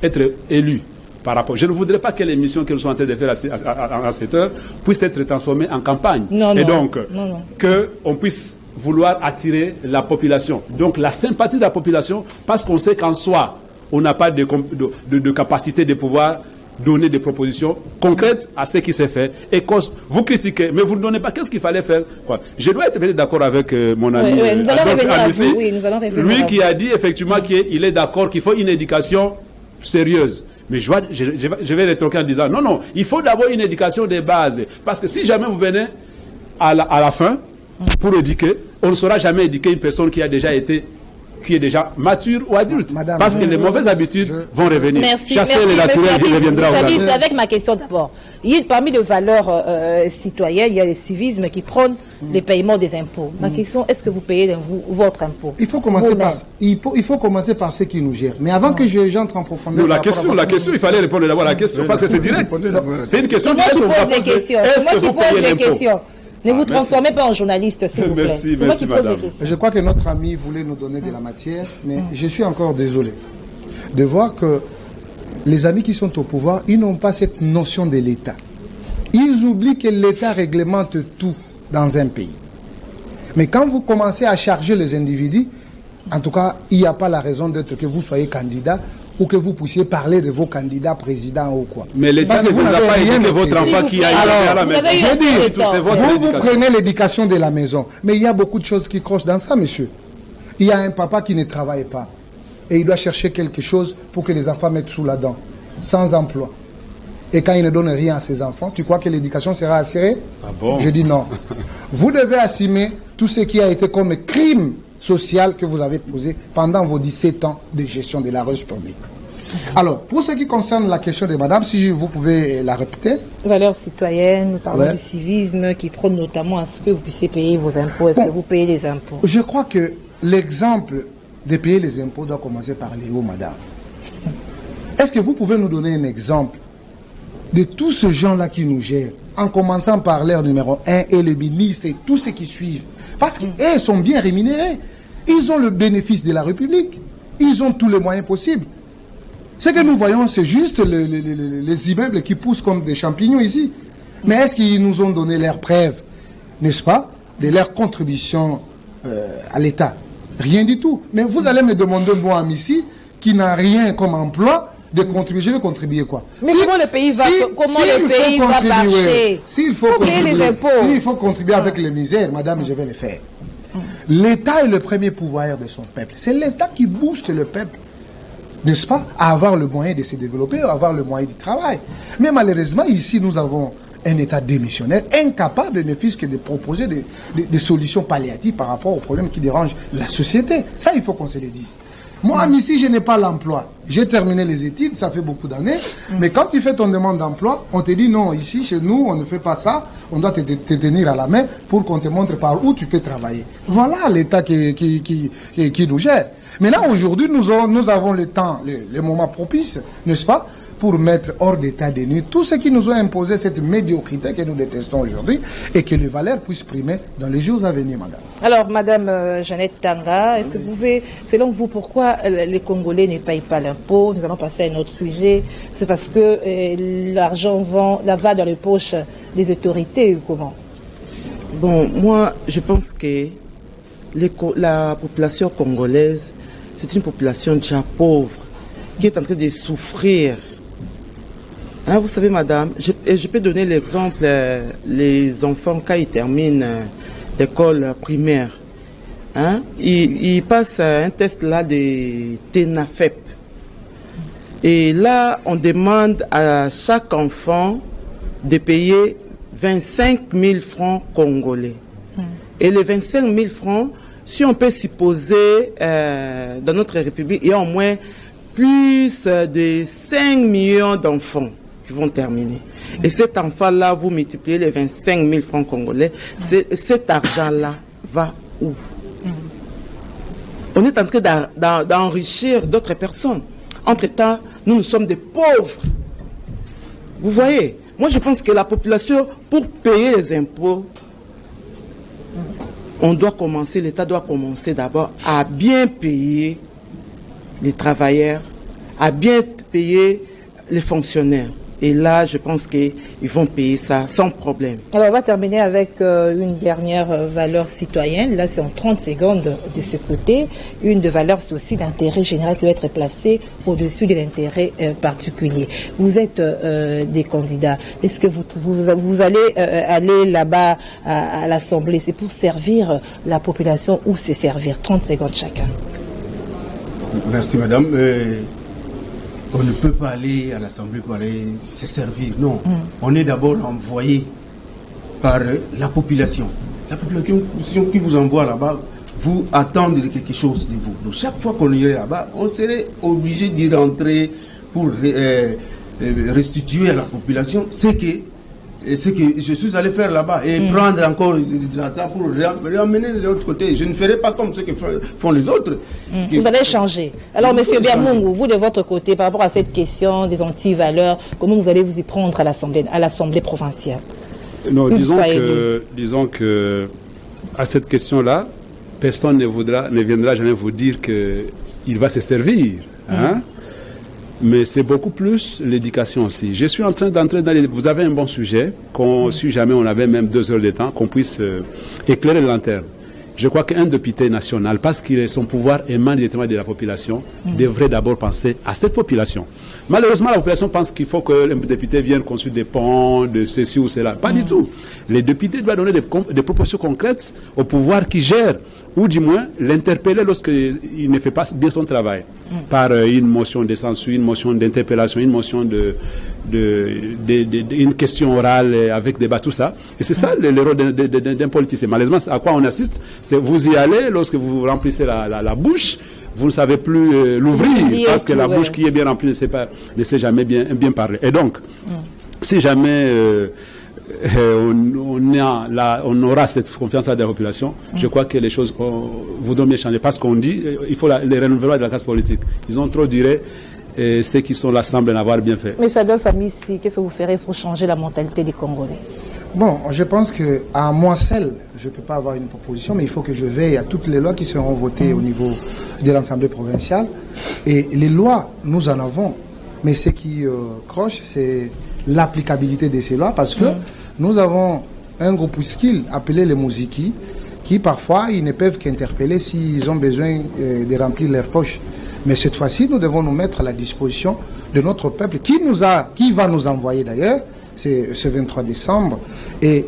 être élus par rapport, je ne voudrais pas que l'émission que nous sommes en train de faire à cette heure puisse être transformée en campagne. Et donc, qu'on puisse vouloir attirer la population. Donc la sympathie de la population, parce qu'on sait qu'en soi, on n'a pas de capacité de pouvoir donner des propositions concrètes à ce qui s'est fait. Et vous critiquez, mais vous ne donnez pas. Qu'est-ce qu'il fallait faire? Je dois être d'accord avec mon ami nous allons revenir à vous. Lui qui a dit effectivement qu'il est d'accord qu'il faut une éducation sérieuse. Mais je vais rétorquer en disant non, il faut d'abord une éducation de base. Parce que si jamais vous venez à la fin, pour éduquer, on ne saura jamais éduquer une personne qui a déjà été qui est déjà mature ou adulte. Madame, parce que les mauvaises habitudes vont revenir. Chasser les naturels reviendra au Merci. Avec ma question d'abord. Parmi les valeurs citoyennes, il y a le civisme qui prône le paiement des impôts. Ma question, est-ce que vous payez votre impôt? Il faut commencer par ceux qui nous gèrent. Mais avant que j'entre en profondeur... Non, la question, il fallait répondre d'abord à la question, parce que c'est direct. C'est une question directe. C'est moi qui pose des questions. C'est moi qui pose des questions. Ne vous transformez pas en journaliste, s'il vous plaît. C'est moi qui pose des questions. Je crois que notre ami voulait nous donner de la matière, mais je suis encore désolé de voir que les amis qui sont au pouvoir, ils n'ont pas cette notion de l'État. Ils oublient que l'État réglemente tout dans un pays. Mais quand vous commencez à charger les individus, en tout cas, il n'y a pas la raison d'être que vous soyez candidat ou que vous puissiez parler de vos candidats présidents ou quoi. Mais l'État ne vous a pas éduqué votre enfant qui a été à la maison. Vous prenez l'éducation de la maison. Mais il y a beaucoup de choses qui crochent dans ça, monsieur. Il y a un papa qui ne travaille pas. Et il doit chercher quelque chose pour que les enfants mettent sous la dent. Sans emploi. Et quand il ne donne rien à ses enfants, tu crois que l'éducation sera assurée? Ah bon? Je dis non. Vous devez assumer tout ce qui a été comme crime social que vous avez posé pendant vos 17 ans de gestion de la ressource publique. Alors, pour ce qui concerne la question de madame, si vous pouvez la répéter. Valeurs citoyennes, nous parlons du civisme qui prône notamment à ce que vous puissiez payer vos impôts. Est-ce que vous payez les impôts? Je crois que l'exemple de payer les impôts doit commencer par les hauts, madame. Est-ce que vous pouvez nous donner un exemple de tous ces gens-là qui nous gèrent, en commençant par leur numéro 1 et les ministres et tous ceux qui suivent? Parce qu'ils sont bien rémunérés. Ils ont le bénéfice de la République. Ils ont tous les moyens possibles. Ce que nous voyons, c'est juste les immeubles qui poussent comme des champignons ici. Mais est-ce qu'ils nous ont donné leurs preuves, n'est-ce pas, de leur contribution à l'État? Rien du tout. Mais vous allez me demander, moi, ici, qui n'a rien comme emploi, de contribuer. Je vais contribuer quoi? Mais comment le pays va, marcher? S'il faut contribuer avec les misères, madame, je vais le faire. L'État est le premier pouvoir de son peuple. C'est l'État qui booste le peuple, n'est-ce pas, à avoir le moyen de se développer, à avoir le moyen du travail. Mais malheureusement, ici, nous avons un État démissionnaire, incapable ne fût-ce que de proposer des solutions palliatives par rapport aux problèmes qui dérangent la société. Ça, il faut qu'on se le dise. Moi, ici, je n'ai pas l'emploi. J'ai terminé les études, ça fait beaucoup d'années. Mais quand tu fais ton demande d'emploi, on te dit non, ici, chez nous, on ne fait pas ça. On doit te tenir à la main pour qu'on te montre par où tu peux travailler. Voilà l'État qui nous gère. Mais là, aujourd'hui, nous avons le temps, le moment propice, n'est-ce pas, pour mettre hors d'état de nuire tout ce qui nous a imposé cette médiocrité que nous détestons aujourd'hui et que les valeurs puissent primer dans les jours à venir, madame. Alors, madame Jeannette Tanga, est-ce que vous pouvez, selon vous, pourquoi les Congolais ne payent pas l'impôt? Nous allons passer à un autre sujet. C'est parce que l'argent va dans les poches des autorités ou comment? Bon, moi, je pense que la population congolaise, c'est une population déjà pauvre qui est en train de souffrir. Hein, vous savez, madame, je peux donner l'exemple, les enfants, quand ils terminent l'école primaire, hein, ils passent un test là de TENAFEP. Et là, on demande à chaque enfant de payer 25 000 francs congolais. Et les 25 000 francs, si on peut supposer, dans notre République, il y a au moins plus de 5 millions d'enfants qui vont terminer. Et cet enfant-là, vous multipliez les 25 000 francs congolais, cet argent-là va où? On est en train d'enrichir d'autres personnes. Entre-temps, nous sommes des pauvres. Vous voyez? Moi, je pense que la population, pour payer les impôts, l'État doit commencer d'abord à bien payer les travailleurs, à bien payer les fonctionnaires. Et là, je pense qu'ils vont payer ça sans problème. Alors, on va terminer avec une dernière valeur citoyenne. Là, c'est en 30 secondes de ce côté. Une de valeur, c'est aussi l'intérêt général qui doit être placé au-dessus de l'intérêt particulier. Vous êtes des candidats. Est-ce que vous allez aller là-bas à l'Assemblée? C'est pour servir la population ou c'est servir? 30 secondes chacun. Merci, madame. On ne peut pas aller à l'Assemblée pour aller se servir. Non. On est d'abord envoyé par la population. La population qui vous envoie là-bas vous attendre quelque chose de vous. Donc chaque fois qu'on irait là-bas, on serait obligé d'y rentrer pour restituer à la population ce que je suis allé faire là-bas et prendre encore de la temps pour ramener de l'autre côté. Je ne ferai pas comme ce que font les autres. Vous allez changer. Alors, M. Biamungu, vous de votre côté, par rapport à cette question des anti-valeurs, comment vous allez vous y prendre à l'Assemblée provinciale? Non, disons que à cette question-là, personne ne viendra jamais vous dire qu'il va se servir. Hein? Mais c'est beaucoup plus l'éducation aussi. Je suis en train d'entrer dans Vous avez un bon sujet, si jamais on avait même 2 heures de temps, qu'on puisse éclairer la lanterne. Je crois qu'un député national, parce que son pouvoir émane directement de la population, devrait d'abord penser à cette population. Malheureusement, la population pense qu'il faut que le député vienne construire des ponts, de ceci ou cela. Pas du tout. Les députés doivent donner des propositions concrètes au pouvoir qui gère, ou du moins l'interpeller lorsqu'il ne fait pas bien son travail, par une motion de censure, une motion d'interpellation, une motion une question orale avec débat, tout ça. Et c'est ça le rôle d'un politicien. Malheureusement, à quoi on assiste, c'est vous y allez, lorsque vous remplissez la bouche, vous ne savez plus l'ouvrir, parce que la bouche qui est bien remplie ne sait jamais bien parler. Et donc, si jamais on aura cette confiance-là de la population, je crois que les choses voudront bien changer. Parce qu'on dit, il faut les renouvellements de la classe politique. Ils ont trop duré, et ceux qui sont là semblent n'avoir bien fait. Mais Adolphe Amissi, qu'est-ce que vous ferez pour changer la mentalité des Congolais? Bon, je pense qu'à moi seul, je ne peux pas avoir une proposition, mais il faut que je veille à toutes les lois qui seront votées au niveau de l'Assemblée provinciale. Et les lois, nous en avons, mais ce qui croche, c'est l'applicabilité de ces lois, parce que nous avons un groupuscule appelé les Mouziki, qui parfois, ils ne peuvent qu'interpeller s'ils ont besoin de remplir leurs poches. Mais cette fois-ci, nous devons nous mettre à la disposition de notre peuple, qui va nous envoyer d'ailleurs, c'est ce 23 décembre, et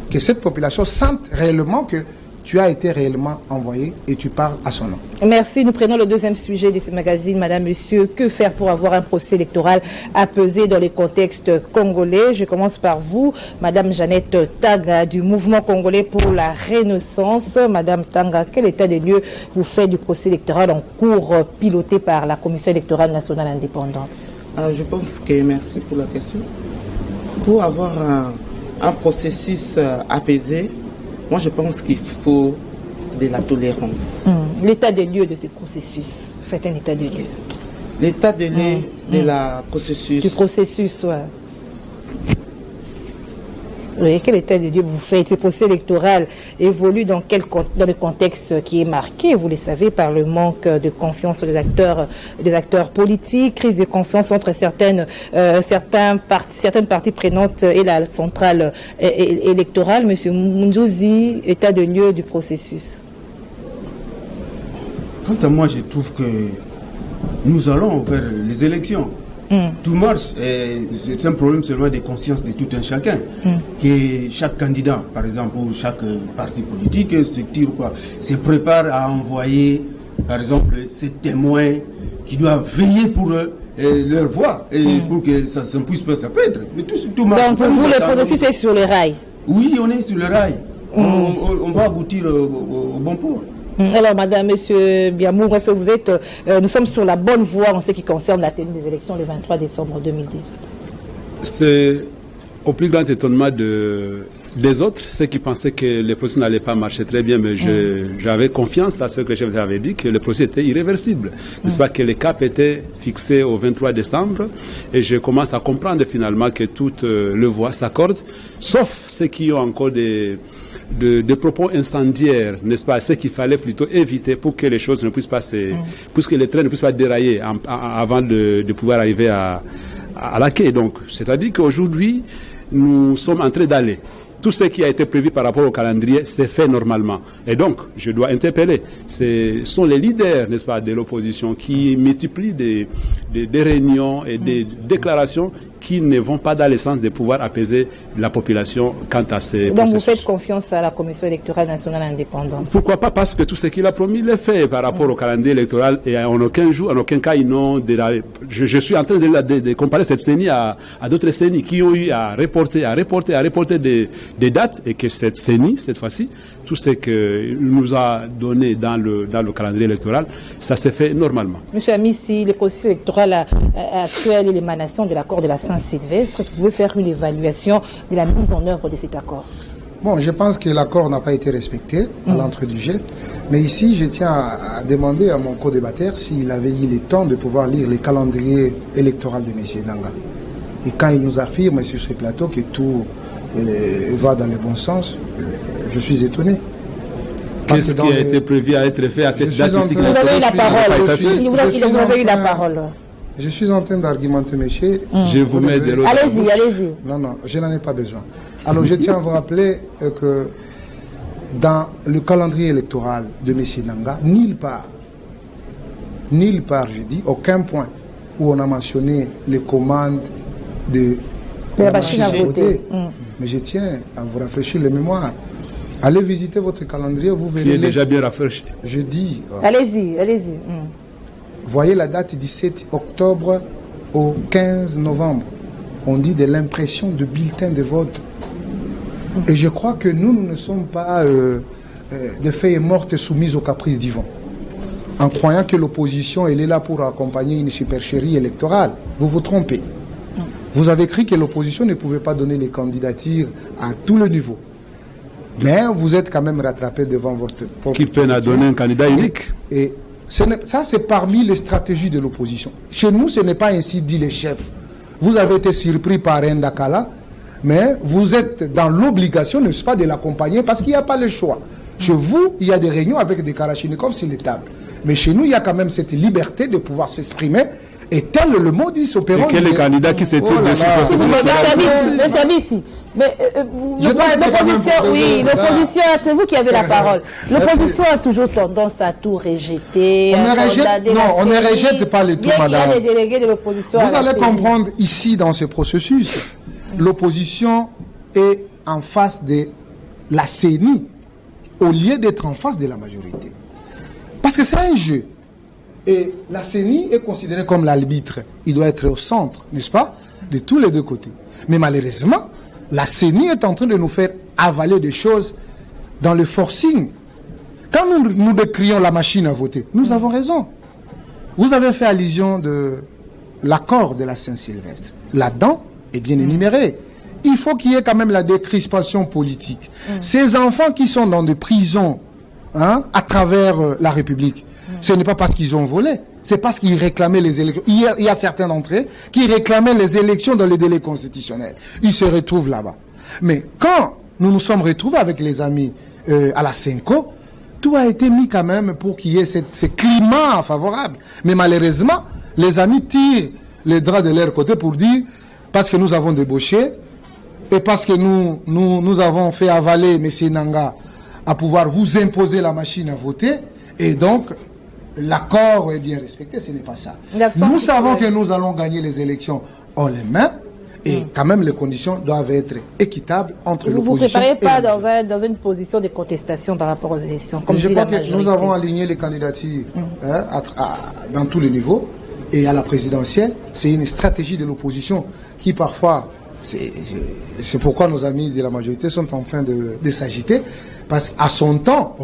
que cette population sente réellement que tu as été réellement envoyé et tu parles à son nom. Merci. Nous prenons le deuxième sujet de ce magazine, Madame, Monsieur. Que faire pour avoir un procès électoral apaisé dans les contextes congolais? Je commence par vous, Madame Jeannette Tanga, du Mouvement congolais pour la Renaissance. Madame Tanga, quel état des lieux vous faites du procès électoral en cours piloté par la Commission électorale nationale indépendante? Je pense que, merci pour la question. Pour avoir un processus apaisé, moi, je pense qu'il faut de la tolérance. L'état des lieux de ce processus. Faites un état des lieux. L'état des lieux de la processus. Du processus, ouais. Oui, quel état des lieux vous faites? Ce procès électoral évolue dans le contexte qui est marqué, vous le savez, par le manque de confiance des acteurs politiques, crise de confiance entre certaines parties prenantes et la centrale électorale. Monsieur Mundouzi, état de lieu du processus. Quant à moi, je trouve que nous allons vers les élections. Tout marche, c'est un problème seulement de conscience de tout un chacun. Que chaque candidat, par exemple, ou chaque parti politique, structure, se prépare à envoyer, par exemple, ces témoins qui doivent veiller pour eux, leur voix, et pour que ça ne puisse pas, ça peut être. Mais tout marche. Donc pour vous, le processus est sur les rails? Oui, on est sur les rails. On va aboutir au bon port. Alors, Madame, Monsieur Biamour, est-ce que vous êtes... nous sommes sur la bonne voie en ce qui concerne la tenue des élections le 23 décembre 2018. C'est au plus grand étonnement des autres, ceux qui pensaient que le processus n'allait pas marcher très bien, mais j'avais confiance à ce que le chef avait dit, que le processus était irréversible. N'est-ce pas que le cap était fixé au 23 décembre, et je commence à comprendre finalement que toutes les voix s'accordent, sauf ceux qui ont encore des propos incendiaires, n'est-ce pas, ce qu'il fallait plutôt éviter pour que les choses ne puissent pas puisque les trains ne puissent pas dérailler avant de pouvoir arriver à la quai. Donc, c'est-à-dire qu'aujourd'hui, nous sommes en train d'aller. Tout ce qui a été prévu par rapport au calendrier s'est fait normalement. Et donc, je dois interpeller. Ce sont les leaders, n'est-ce pas, de l'opposition qui multiplient des réunions et des déclarations qui ne vont pas dans le sens de pouvoir apaiser la population quant à ces processus. Donc vous faites confiance à la Commission électorale nationale indépendante? Pourquoi pas? Parce que tout ce qu'il a promis, il le fait par rapport au calendrier électoral, et en aucun cas, ils n'ont... Je suis en train de comparer cette CENI à d'autres CENI qui ont eu à reporter des dates, et que cette CENI, cette fois-ci, tout ce qu'il nous a donné dans le calendrier électoral, ça s'est fait normalement. Monsieur Amissi, le processus électoral actuel et l'émanation de l'accord de la Saint-Sylvestre, est-ce que vous pouvez faire une évaluation de la mise en œuvre de cet accord? Bon, je pense que l'accord n'a pas été respecté à l'entrée du jet. Mais ici, je tiens à demander à mon co-débatteur s'il avait eu le temps de pouvoir lire le calendrier électoral de M. Nanga. Et quand il nous affirme sur ce plateau que tout va dans le bon sens, je suis étonné. Qu'est-ce qui a été prévu à être fait à cette date ici? Vous avez eu la parole. Vous avez eu la parole. Je suis en train d'argumenter, monsieur. Je vous mets des rôles. Allez-y, allez-y. Non, je n'en ai pas besoin. Alors, je tiens à vous rappeler que dans le calendrier électoral de M. Nanga, nulle part, je dis, aucun point où on a mentionné les commandes de la machine à voter. Mais je tiens à vous rafraîchir les mémoires. Allez visiter votre calendrier, vous verrez. Il est déjà bien rafraîchi. Je dis. Allez-y, allez-y. Voyez la date 17 octobre au 15 novembre. On dit de l'impression de bulletins de vote. Et je crois que nous ne sommes pas des feuilles mortes soumises aux caprices divins. En croyant que l'opposition, elle est là pour accompagner une supercherie électorale. Vous vous trompez. Vous avez écrit que l'opposition ne pouvait pas donner les candidatures à tous les niveaux. Mais vous êtes quand même rattrapé devant votre propre... Qui peine à donner un candidat unique. Et ça, c'est parmi les stratégies de l'opposition. Chez nous, ce n'est pas ainsi dit les chefs. Vous avez été surpris par Ndakala, mais vous êtes dans l'obligation, n'est-ce pas, de l'accompagner parce qu'il n'y a pas le choix. Chez vous, il y a des réunions avec des Kalachnikovs sur les tables. Mais chez nous, il y a quand même cette liberté de pouvoir s'exprimer. Et tel le modus operandi. Et quel est le candidat qui s'est tiré dessus? Monsieur Amissi, mais l'opposition, c'est vous qui avez la parole. L'opposition a toujours tendance à tout rejeter. On ne rejette pas le tout, madame. Il y a des délégués de l'opposition. Vous allez comprendre ici, dans ce processus, l'opposition est en face de la CENI au lieu d'être en face de la majorité. Parce que c'est un jeu. Et la CENI est considérée comme l'arbitre. Il doit être au centre, n'est-ce pas, de tous les deux côtés. Mais malheureusement, la CENI est en train de nous faire avaler des choses dans le forcing. Quand nous décrions la machine à voter, nous avons raison. Vous avez fait allusion de l'accord de la Saint-Sylvestre. Là-dedans est bien énuméré. Il faut qu'il y ait quand même la décrispation politique. Ces enfants qui sont dans des prisons à travers la République, ce n'est pas parce qu'ils ont volé, c'est parce qu'ils réclamaient les élections. Il y a certains d'entre eux qui réclamaient les élections dans les délais constitutionnels. Ils se retrouvent là-bas. Mais quand nous nous sommes retrouvés avec les amis à la Senko, tout a été mis quand même pour qu'il y ait ce climat favorable. Mais malheureusement, les amis tirent les draps de leur côté pour dire, parce que nous avons débauché, et parce que nous avons fait avaler M. Nanga à pouvoir vous imposer la machine à voter, et donc l'accord est bien respecté, ce n'est pas ça. Nous savons que nous allons gagner les élections haut les mains, et quand même les conditions doivent être équitables entre l'opposition. Vous ne vous préparez pas dans une position de contestation par rapport aux élections, comme je dit crois la que majorité. nous avons aligné les candidatures dans tous les niveaux, et à la présidentielle, c'est une stratégie de l'opposition qui parfois, c'est pourquoi nos amis de la majorité sont en train de s'agiter. Parce qu'à son temps,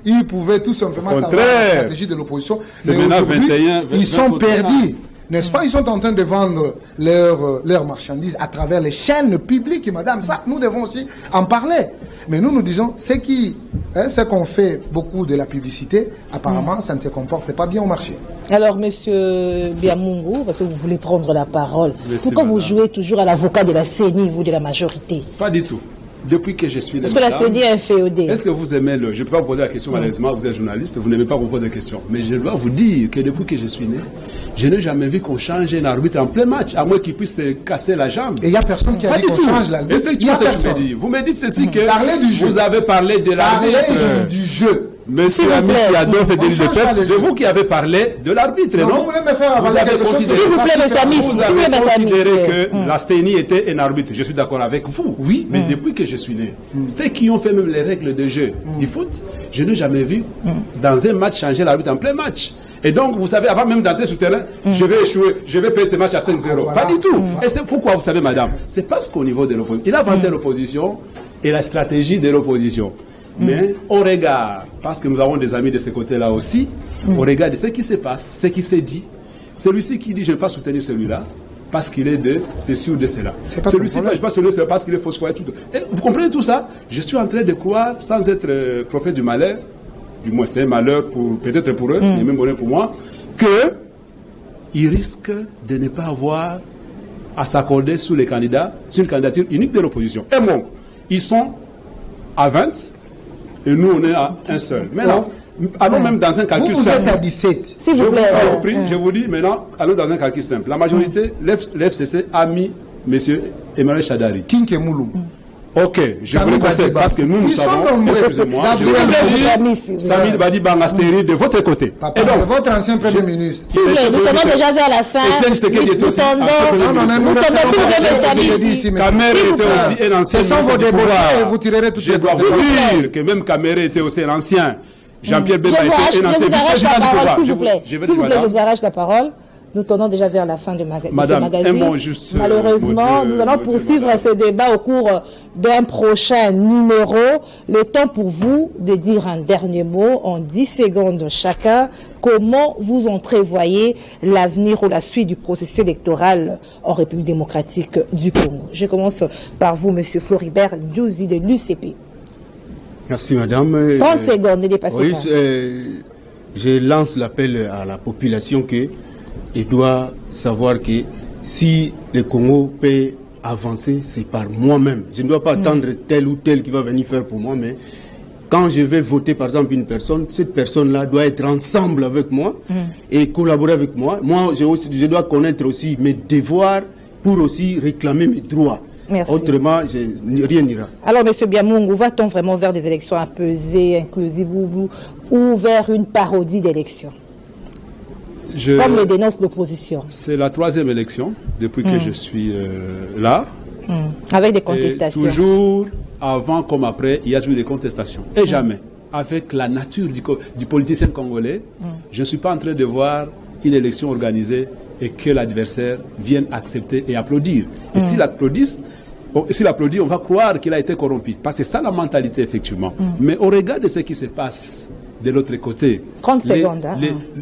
il pouvait tout simplement savoir la stratégie de l'opposition. Mais aujourd'hui, ils sont perdus. N'est-ce pas? Ils sont en train de vendre leurs marchandises à travers les chaînes publiques. Madame, ça, nous devons aussi en parler. Mais nous disons, ce qu'on fait beaucoup de la publicité, apparemment, ça ne se comporte pas bien au marché. Alors, monsieur Biamungu, parce que vous voulez prendre la parole, pourquoi vous jouez toujours à l'avocat de la CENI, vous, de la majorité? Pas du tout. Depuis que je suis là. Est-ce que la CENI est féodée? Est-ce que vous aimez je ne peux pas vous poser la question, malheureusement, vous êtes journaliste, vous n'aimez pas vous poser des questions. Mais je dois vous dire que depuis que je suis né, je n'ai jamais vu qu'on change un arbitre en plein match, à moins qu'il puisse se casser la jambe. Et il n'y a personne qui a dit qu'on change l'arbitre. Effectivement, c'est ce que je me dis. Vous me dites ceci que vous avez parlé de l'arbitre. Du jeu. Monsieur Amissi Adolphe et Denis Depes, c'est vous qui avez parlé de l'arbitre, non? Vous voulez me faire avaler quelque chose? S'il vous plaît, monsieur Amissi. Vous avez considéré que la CENI était un arbitre. Je suis d'accord avec vous. Oui. Mais depuis que je suis né, ceux qui ont fait même les règles de jeu du foot, je n'ai jamais vu dans un match changer l'arbitre en plein match. Et donc, vous savez, avant même d'entrer sur le terrain, je vais échouer, je vais payer ce match à 5-0. Voilà. Pas du tout. Et c'est pourquoi, vous savez, madame, c'est parce qu'au niveau de l'opposition, il a vanté l'opposition et la stratégie de l'opposition. Mais au regard, parce que nous avons des amis de ce côté-là aussi, au regard de ce qui se passe, ce qui s'est dit, celui-ci qui dit je ne vais pas soutenir celui-là, parce qu'il est de ceci ou de cela. Celui-ci, je ne vais pas soutenir celui-là parce qu'il est fossoyé. Vous comprenez tout ça? Je suis en train de croire, sans être prophète du malheur, du moins c'est un malheur peut-être pour eux, mais même bonheur pour moi, qu'ils risquent de ne pas avoir à s'accorder sur les candidats, sur une candidature unique de l'opposition. Et bon, ils sont à 20 et nous on est à un seul. Maintenant, allons même dans un calcul simple. Vous êtes à 17. S'il vous plaît. Je vous dis maintenant, allons dans un calcul simple. La majorité, l'FCC a mis M. Emmanuel Chadari. Kinkemoulou. Ok, je vous le conseille parce que nous savons, excusez-moi, je vous dis, Sami Badi Bangasseri de votre côté. Papa, c'est votre ancien Premier ministre. S'il vous plaît, nous tendons déjà vers la fin. Étienne Tshisekedi était aussi ancien Premier ministre. Kamere était aussi un ancien ministre du pouvoir. Vous tirerez toutes Je dois vous dire que même Kamere était aussi un ancien. Jean-Pierre Bemba était un ancien vice-président du pouvoir. S'il vous plaît, je vous arrache la parole. Nous tournons déjà vers la fin de ce magazine. Malheureusement, nous allons poursuivre ce débat au cours d'un prochain numéro. Le temps pour vous de dire un dernier mot en 10 secondes chacun. Comment vous entrevoyez l'avenir ou la suite du processus électoral en République démocratique du Congo? Je commence par vous, M. Floribert Douzi de l'UCP. Merci, madame. 30 secondes, ne dépassez pas. Je lance l'appel à la population qu'il doit savoir que si le Congo peut avancer, c'est par moi-même. Je ne dois pas attendre tel ou tel qui va venir faire pour moi, mais quand je vais voter, par exemple, une personne, cette personne-là doit être ensemble avec moi et collaborer avec moi. Moi, je dois connaître aussi mes devoirs pour aussi réclamer mes droits. Merci. Autrement, rien n'ira. Alors, M. Biamungu, va-t-on vraiment vers des élections apaisées, inclusives ou vers une parodie d'élections comme le dénonce l'opposition? C'est la 3e élection depuis que je suis là. Avec des contestations. Et toujours, avant comme après, il y a eu des contestations. Et jamais, avec la nature du politicien congolais, je ne suis pas en train de voir une élection organisée et que l'adversaire vienne accepter et applaudir. Et s'il applaudit, on va croire qu'il a été corrompu. Parce que c'est ça la mentalité, effectivement. Mais au regard de ce qui se passe de l'autre côté, 30 secondes,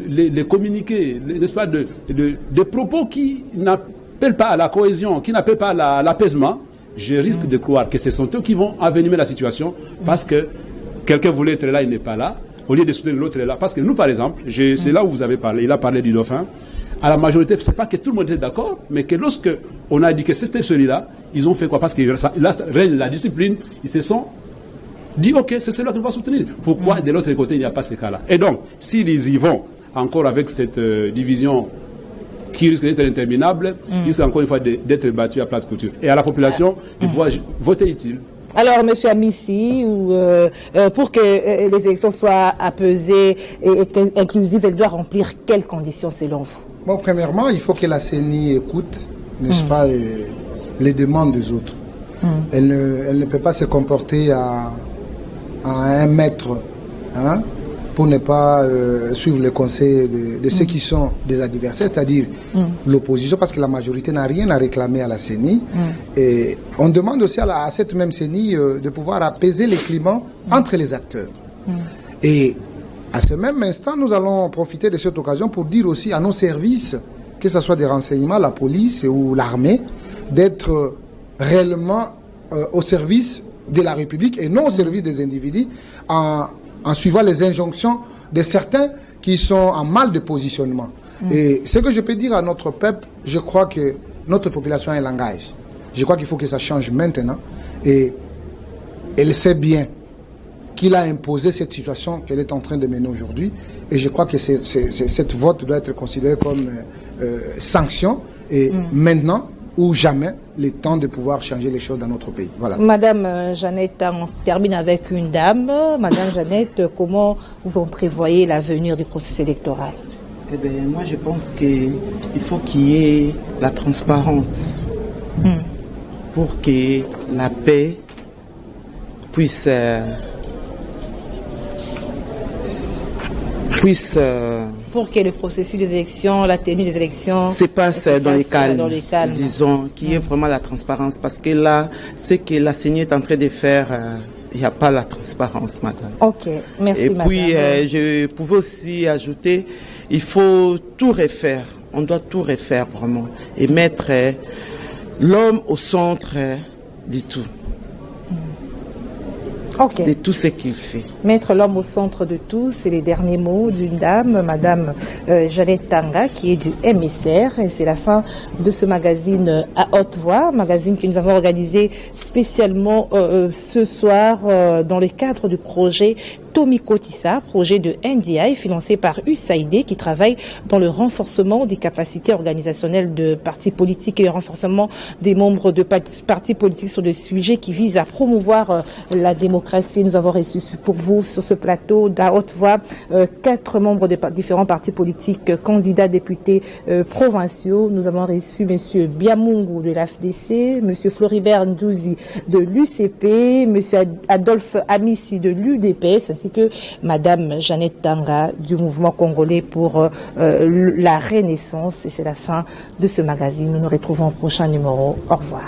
les communiqués, n'est-ce pas, de propos qui n'appellent pas à la cohésion, qui n'appellent pas à l'apaisement, je risque de croire que ce sont eux qui vont envenimer la situation parce que quelqu'un voulait être là, il n'est pas là. Au lieu de soutenir l'autre, est là. Parce que nous, par exemple, c'est là où vous avez parlé, il a parlé du dauphin. À la majorité, ce n'est pas que tout le monde était d'accord, mais que lorsque on a dit que c'était celui-là, ils ont fait quoi? Parce que là règne la discipline, ils se sont dit, ok, c'est celui-là qu'on va soutenir. Pourquoi de l'autre côté, il n'y a pas ce cas-là? Et donc, s'ils y vont encore avec cette division qui risque d'être interminable, ils risquent encore une fois d'être battus à plate couture. Et à la population, de pouvoir voter utile. Alors, M. Amissi, pour que les élections soient apaisées et inclusives, elle doit remplir quelles conditions selon vous? Bon, premièrement, il faut que la CENI écoute, n'est-ce pas, les demandes des autres. Elle ne peut pas se comporter à 1 mètre pour ne pas suivre les conseils de ceux qui sont des adversaires, c'est-à-dire l'opposition, parce que la majorité n'a rien à réclamer à la CENI. Et on demande aussi à cette même CENI de pouvoir apaiser les climats entre les acteurs. Et à ce même instant, nous allons profiter de cette occasion pour dire aussi à nos services, que ce soit des renseignements, la police ou l'armée, d'être réellement au service de la République et non au service des individus en suivant les injonctions de certains qui sont en mal de positionnement. Et ce que je peux dire à notre peuple, je crois que notre population a un langage. Je crois qu'il faut que ça change maintenant. Et elle sait bien qu'il a imposé cette situation qu'elle est en train de mener aujourd'hui. Et je crois que cette vote doit être considérée comme sanction. Et maintenant ou jamais, le temps de pouvoir changer les choses dans notre pays. Voilà. Madame Jeannette, on termine avec une dame. Madame Jeannette, comment vous entrevoyez l'avenir du processus électoral? Eh bien, moi, je pense qu'il faut qu'il y ait la transparence pour que la paix puisse pour que le processus des élections, la tenue des élections se passe dans les calmes, disons, qu'il y ait vraiment la transparence. Parce que là, ce que la CENI est en train de faire, il n'y a pas la transparence, madame. Ok, merci, Et madame. puis, je pouvais aussi ajouter, il faut tout refaire. On doit tout refaire vraiment et mettre l'homme au centre de tout. Ok. De tout ce qu'il fait. Mettre l'homme au centre de tout, c'est les derniers mots d'une dame, Madame Jeannette Tanga, qui est du MSR. Et c'est la fin de ce magazine à haute voix, magazine que nous avons organisé spécialement ce soir dans le cadre du projet Tomiko Tissa, projet de NDI financé par USAID qui travaille dans le renforcement des capacités organisationnelles de partis politiques et le renforcement des membres de partis politiques sur des sujets qui visent à promouvoir la démocratie. Nous avons reçu pour vous sur ce plateau d'à haute voix 4 membres de différents partis politiques, candidats députés provinciaux. Nous avons reçu M. Biamungu de l'AFDC, M. Floribert Ndouzi de l'UCP, M. Adolphe Amissi de l'UDPS, ainsi que Madame Jeannette Tanga du mouvement congolais pour la Renaissance. Et c'est la fin de ce magazine. Nous nous retrouvons au prochain numéro. Au revoir.